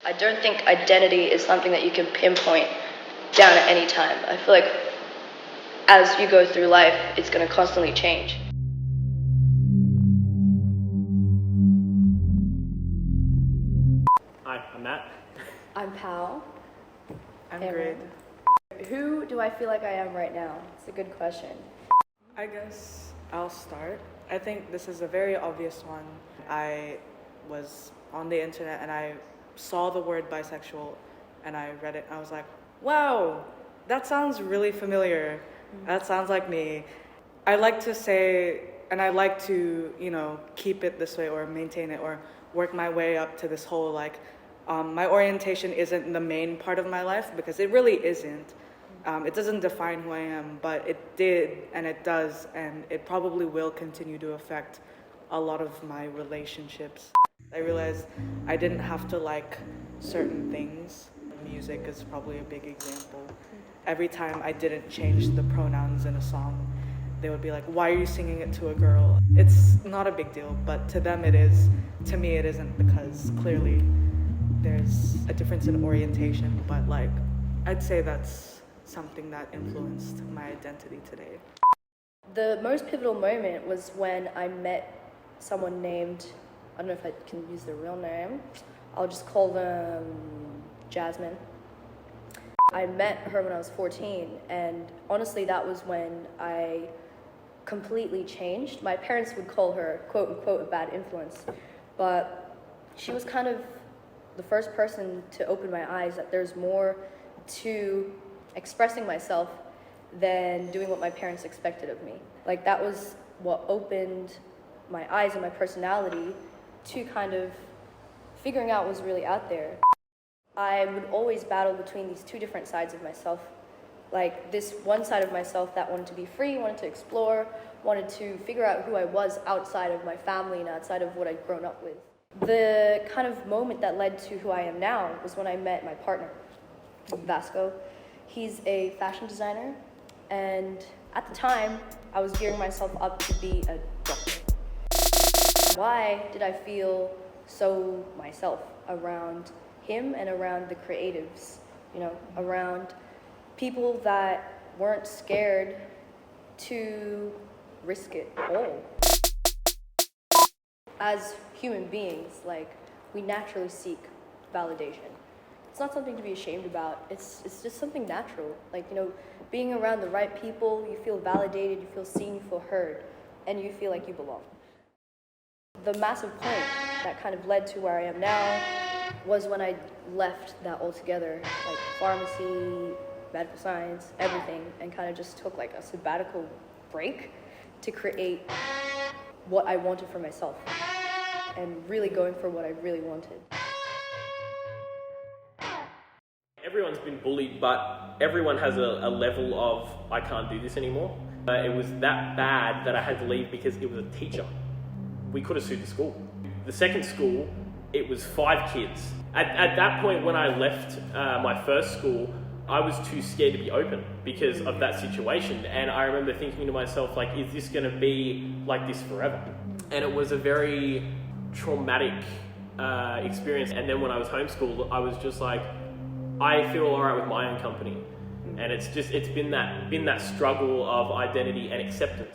I don't think identity is something that you can pinpoint down at any time. I feel like as you go through life, it's going to constantly change. Hi, I'm Matt. I'm Pal. I'm Hey, great. Who do I feel like I am right now? It's a good question. I guess I'll start. I think this is a very obvious one. I was on the internet and I saw the word bisexual and I read it and I was like, wow, that sounds really familiar. That sounds like me. I like to say, and I like to, keep it this way or maintain it or work my way up to this whole my orientation isn't the main part of my life because it really isn't. It doesn't define who I am, but it did and it does, and it probably will continue to affect a lot of my relationships. I realized I didn't have to like certain things. Music is probably a big example. Every time I didn't change the pronouns in a song, they would be like, why are you singing it to a girl? It's not a big deal, but to them it is. To me it isn't, because clearly there's a difference in orientation, but I'd say that's something that influenced my identity today. The most pivotal moment was when I met someone named, I don't know if I can use their real name, I'll just call them Jasmine. I met her when I was 14, and honestly that was when I completely changed. My parents would call her, quote unquote, a bad influence, but she was kind of the first person to open my eyes that there's more to expressing myself than doing what my parents expected of me. That was what opened my eyes and my personality to kind of figuring out what was really out there. I would always battle between these two different sides of myself. This one side of myself that wanted to be free, wanted to explore, wanted to figure out who I was outside of my family and outside of what I'd grown up with. The kind of moment that led to who I am now was when I met my partner, Vasco. He's a fashion designer, and at the time, I was gearing myself up to be a doctor. Why did I feel so myself around him and around the creatives, around people that weren't scared to risk it all? As human beings, we naturally seek validation. It's not something to be ashamed about. It's just something natural. Being around the right people, you feel validated, you feel seen, you feel heard, and you feel like you belong. The massive point that kind of led to where I am now was when I left that altogether, pharmacy, medical science, everything, and kind of just took a sabbatical break to create what I wanted for myself and really going for what I really wanted. Everyone's been bullied, but everyone has a level of, I can't do this anymore. It was that bad that I had to leave because it was a teacher. We could have sued the school. The second school, it was 5 kids. At that point when I left my first school, I was too scared to be open because of that situation. And I remember thinking to myself, is this gonna be like this forever? And it was a very traumatic experience. And then when I was homeschooled, I was just I feel all right with my own company. And it's been that struggle of identity and acceptance.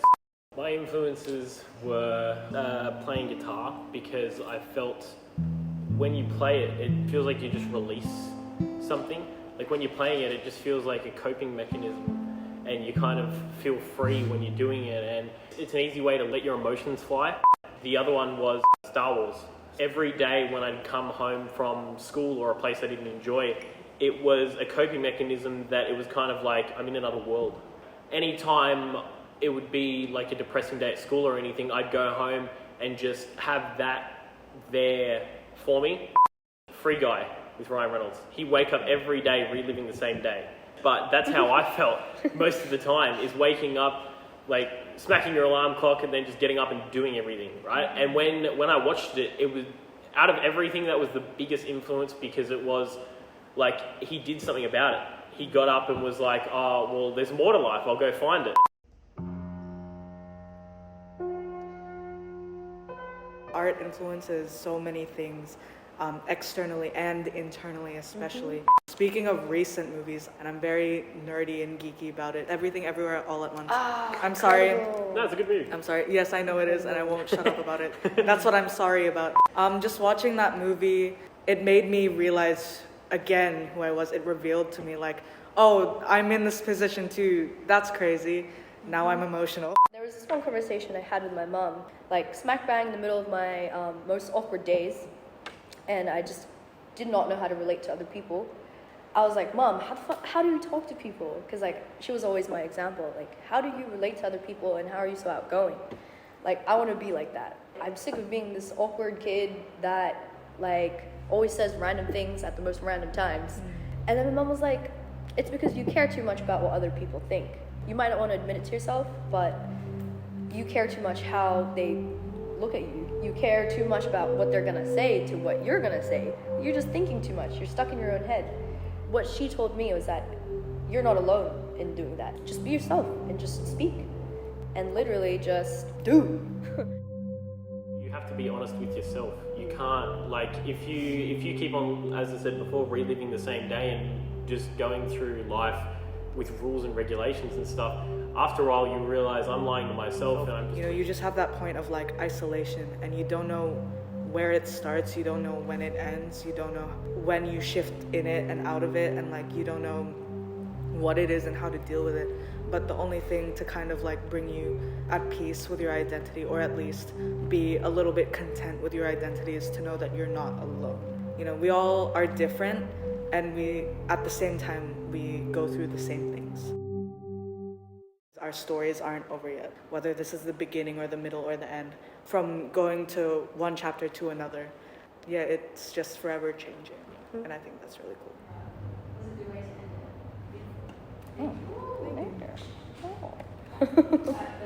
My influences were playing guitar, because I felt when you play it, it feels like you just release something. When you're playing it, it just feels like a coping mechanism, and you kind of feel free when you're doing it, and it's an easy way to let your emotions fly. The other one was Star Wars. Every day when I'd come home from school or a place I didn't enjoy, it was a coping mechanism that it was kind of I'm in another world. Anytime it would be a depressing day at school or anything, I'd go home and just have that there for me. Free Guy with Ryan Reynolds. He'd wake up every day reliving the same day. But that's how I felt most of the time, is waking up, smacking your alarm clock and then just getting up and doing everything, right? And when I watched it, it was, out of everything, that was the biggest influence, because it was he did something about it. He got up and was oh, well, there's more to life, I'll go find it. Art influences so many things. externally and internally, especially. Speaking of recent movies, and I'm very nerdy and geeky about it, Everything Everywhere All at Once. I'm sorry. Incredible. No, it's a good movie. I'm sorry. Yes, I know it is, and I won't shut up about it. That's what I'm sorry about. Just watching that movie, it made me realize again who I was. It revealed to me, like, oh, I'm in this position too. That's crazy. Now I'm emotional. There was this one conversation I had with my mom, like smack bang in the middle of my most awkward days, and I just did not know how to relate to other people. I was like, Mom, how do you talk to people? Because like she was always my example. Like, how do you relate to other people, and how are you so outgoing? Like, I want to be like that. I'm sick of being this awkward kid that like always says random things at the most random times. And then my mom was like, it's because you care too much about what other people think. You might not want to admit it to yourself, but you care too much how they look at you. You care too much about what they're gonna say to what you're gonna say. You're just thinking too much. You're stuck in your own head. What she told me was that you're not alone in doing that. Just be yourself and just speak. And literally just do. You have to be honest with yourself. You can't, like, if you keep on, as I said before, reliving the same day and just going through life with rules and regulations and stuff, after a while you realize I'm lying to myself and I'm just... You know, you just have that point of like isolation, and you don't know where it starts, you don't know when it ends, you don't know when you shift in it and out of it, and like you don't know what it is and how to deal with it. But the only thing to kind of like bring you at peace with your identity, or at least be a little bit content with your identity, is to know that you're not alone. You know, we all are different, and we, at the same time, we go through the same things. Our stories aren't over yet, whether this is the beginning or the middle or the end, from going to one chapter to another. Yeah, it's just forever changing, and I think that's really cool. Oh, there. Oh.